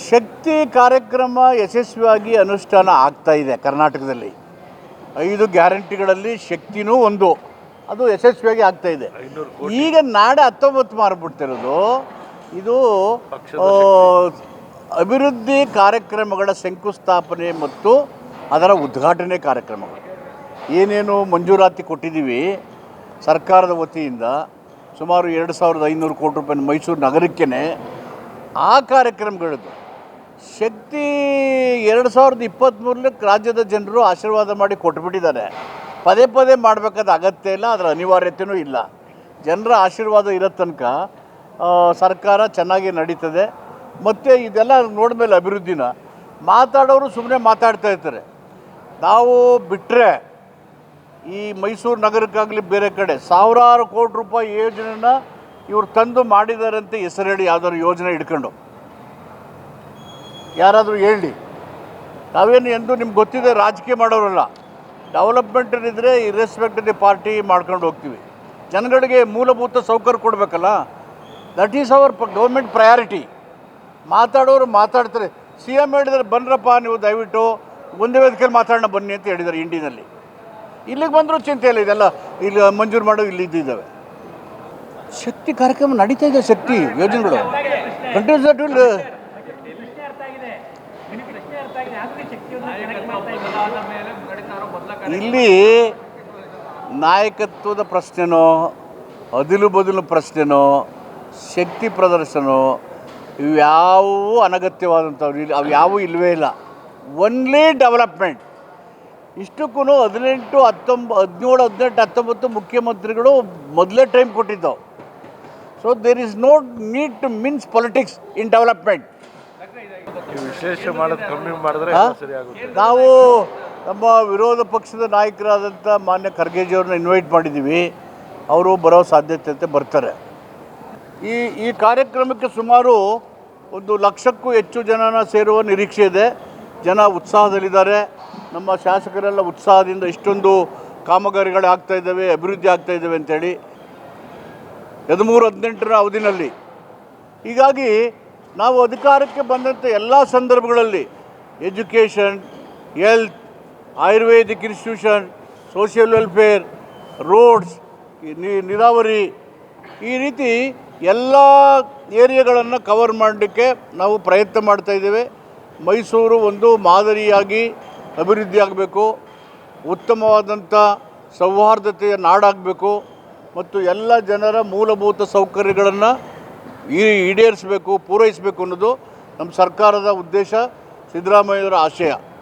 ಶಕ್ತಿ ಕಾರ್ಯಕ್ರಮ ಯಶಸ್ವಿಯಾಗಿ ಅನುಷ್ಠಾನ ಆಗ್ತಾ ಇದೆ ಕರ್ನಾಟಕದಲ್ಲಿ. 5 ಗ್ಯಾರಂಟಿಗಳಲ್ಲಿ ಶಕ್ತಿನೂ ಒಂದು, ಅದು ಯಶಸ್ವಿಯಾಗಿ ಆಗ್ತಾ ಇದೆ. ಈಗ ನಾಳೆ 19 ಮಾರ್ಬಿಡ್ತಿರೋದು ಇದು ಅಭಿವೃದ್ಧಿ ಕಾರ್ಯಕ್ರಮಗಳ ಶಂಕುಸ್ಥಾಪನೆ ಮತ್ತು ಅದರ ಉದ್ಘಾಟನೆ ಕಾರ್ಯಕ್ರಮಗಳು. ಏನೇನು ಮಂಜೂರಾತಿ ಕೊಟ್ಟಿದ್ದೀವಿ ಸರ್ಕಾರದ ವತಿಯಿಂದ ಸುಮಾರು 2500 ಕೋಟಿ ರೂಪಾಯಿ ಮೈಸೂರು ನಗರಕ್ಕೇ ಆ ಕಾರ್ಯಕ್ರಮಗಳದ್ದು. ಶಕ್ತಿ 2023 ರಾಜ್ಯದ ಜನರು ಆಶೀರ್ವಾದ ಮಾಡಿ ಕೊಟ್ಟುಬಿಟ್ಟಿದ್ದಾರೆ. ಪದೇ ಪದೇ ಮಾಡಬೇಕಾದ ಅಗತ್ಯ ಇಲ್ಲ, ಅದರ ಅನಿವಾರ್ಯತೆಯೂ ಇಲ್ಲ. ಜನರ ಆಶೀರ್ವಾದ ಇರೋ ತನಕ ಸರ್ಕಾರ ಚೆನ್ನಾಗಿ ನಡೀತದೆ. ಮತ್ತು ಇದೆಲ್ಲ ನೋಡಿದ್ಮೇಲೆ ಅಭಿವೃದ್ಧಿನ ಮಾತಾಡೋರು ಸುಮ್ಮನೆ ಮಾತಾಡ್ತಾ ಇರ್ತಾರೆ. ನಾವು ಬಿಟ್ಟರೆ ಈ ಮೈಸೂರು ನಗರಕ್ಕಾಗಲಿ ಬೇರೆ ಕಡೆ ಸಾವಿರಾರು ಕೋಟಿ ರೂಪಾಯಿ ಯೋಜನೆನ ಇವ್ರು ತಂದು ಮಾಡಿದ್ದಾರೆ ಅಂತ ಹೆಸರು ಹೇಳಿ ಯಾವ್ದಾದ್ರು ಯೋಜನೆ ಹಿಡ್ಕೊಂಡು ಯಾರಾದರೂ ಹೇಳಿ. ನಾವೇನು ಎಂದು ನಿಮ್ಗೆ ಗೊತ್ತಿದೆ, ರಾಜಕೀಯ ಮಾಡೋರಲ್ಲ. ಡೆವಲಪ್ಮೆಂಟ್ ಇದ್ದರೆ ಇರ್ರೆಸ್ಪೆಕ್ಟ್ ದಿ ಪಾರ್ಟಿ ಮಾಡ್ಕೊಂಡು ಹೋಗ್ತೀವಿ. ಜನಗಳಿಗೆ ಮೂಲಭೂತ ಸೌಕರ್ಯ ಕೊಡಬೇಕಲ್ಲ, that is our government priority. ಮಾತಾಡೋರು ಮಾತಾಡ್ತಾರೆ. CM ಹೇಳಿದರೆ ಬನ್ರಪ್ಪ ನೀವು ದಯವಿಟ್ಟು ಒಂದೇ ವೇದಿಕೆಯಲ್ಲಿ ಮಾತಾಡೋಣ ಬನ್ನಿ ಅಂತ ಹೇಳಿದ್ದಾರೆ ಇಂಡಿನಲ್ಲಿ. ಇಲ್ಲಿಗೆ ಬಂದರೂ ಚಿಂತೆ ಇಲ್ಲ, ಇದೆಲ್ಲ ಇಲ್ಲಿ ಮಂಜೂರು ಮಾಡೋ ಇಲ್ಲಿ ಇದ್ದಾವೆ. ಶಕ್ತಿ ಕಾರ್ಯಕ್ರಮ ನಡೀತಾ ಇದೆ. ಶಕ್ತಿ ಯೋಜನೆಗಳು ಕಂಟಿನ್ಯೂಸ್ ದಟ್ ವಿಲ್ ಇಲ್ಲಿ ನಾಯಕತ್ವದ ಪ್ರಶ್ನೆನೋ ಅದಿಲು ಬದಲು ಪ್ರಶ್ನೆನೋ ಶಕ್ತಿ ಪ್ರದರ್ಶನೋ ಇವ್ಯಾವೂ ಅನಗತ್ಯವಾದಂಥವ್ರು ಇಲ್ಲಿ ಅವು ಯಾವೂ ಇಲ್ಲವೇ ಇಲ್ಲ. Only development. ಇಷ್ಟಕ್ಕೂ 18, 19 ಮುಖ್ಯಮಂತ್ರಿಗಳು ಮೊದಲೇ ಟೈಮ್ ಕೊಟ್ಟಿದ್ದವು. So there is no need to mix politics in development. ವಿಶೇಷ ಮಾಡೋದು ಕಮ್ಮಿ ಮಾಡಿದ್ರೆ ಸರಿಯಾಗುತ್ತೆ. ನಾವು ನಮ್ಮ ವಿರೋಧ ಪಕ್ಷದ ನಾಯಕರಾದಂಥ ಮಾನ್ಯ ಖರ್ಗೆಜಿಯವ್ರನ್ನ ಇನ್ವೈಟ್ ಮಾಡಿದ್ದೀವಿ. ಅವರು ಬರೋ ಸಾಧ್ಯತೆ ಬರ್ತಾರೆ. ಈ ಕಾರ್ಯಕ್ರಮಕ್ಕೆ ಸುಮಾರು 1 ಲಕ್ಷಕ್ಕೂ ಹೆಚ್ಚು ಜನನ ಸೇರುವ ನಿರೀಕ್ಷೆ ಇದೆ. ಜನ ಉತ್ಸಾಹದಲ್ಲಿದ್ದಾರೆ. ನಮ್ಮ ಶಾಸಕರೆಲ್ಲ ಉತ್ಸಾಹದಿಂದ ಇಷ್ಟೊಂದು ಕಾಮಗಾರಿಗಳು ಆಗ್ತಾ ಇದ್ದಾವೆ, ಅಭಿವೃದ್ಧಿ ಆಗ್ತಾ ಇದ್ದಾವೆ ಅಂಥೇಳಿ 13-18 ಅವಧಿನಲ್ಲಿ. ಹೀಗಾಗಿ ನಾವು ಅಧಿಕಾರಕ್ಕೆ ಬಂದಂಥ ಎಲ್ಲ ಸಂದರ್ಭಗಳಲ್ಲಿ education, health, Ayurvedic institution, social welfare, roads, ನೀರಾವರಿ, ಈ ರೀತಿ ಎಲ್ಲ ಏರಿಯಾಗಳನ್ನು ಕವರ್ ಮಾಡಲಿಕ್ಕೆ ನಾವು ಪ್ರಯತ್ನ ಮಾಡ್ತಾಯಿದ್ದೇವೆ. ಮೈಸೂರು ಒಂದು ಮಾದರಿಯಾಗಿ ಅಭಿವೃದ್ಧಿ ಆಗಬೇಕು, ಉತ್ತಮವಾದಂಥ ಸೌಹಾರ್ದತೆಯ ನಾಡಾಗಬೇಕು ಮತ್ತು ಎಲ್ಲ ಜನರ ಮೂಲಭೂತ ಸೌಕರ್ಯಗಳನ್ನು ಈಡೇರಿಸಬೇಕು, ಪೂರೈಸಬೇಕು ಅನ್ನೋದು ನಮ್ಮ ಸರ್ಕಾರದ ಉದ್ದೇಶ, ಸಿದ್ದರಾಮಯ್ಯವರ ಆಶಯ.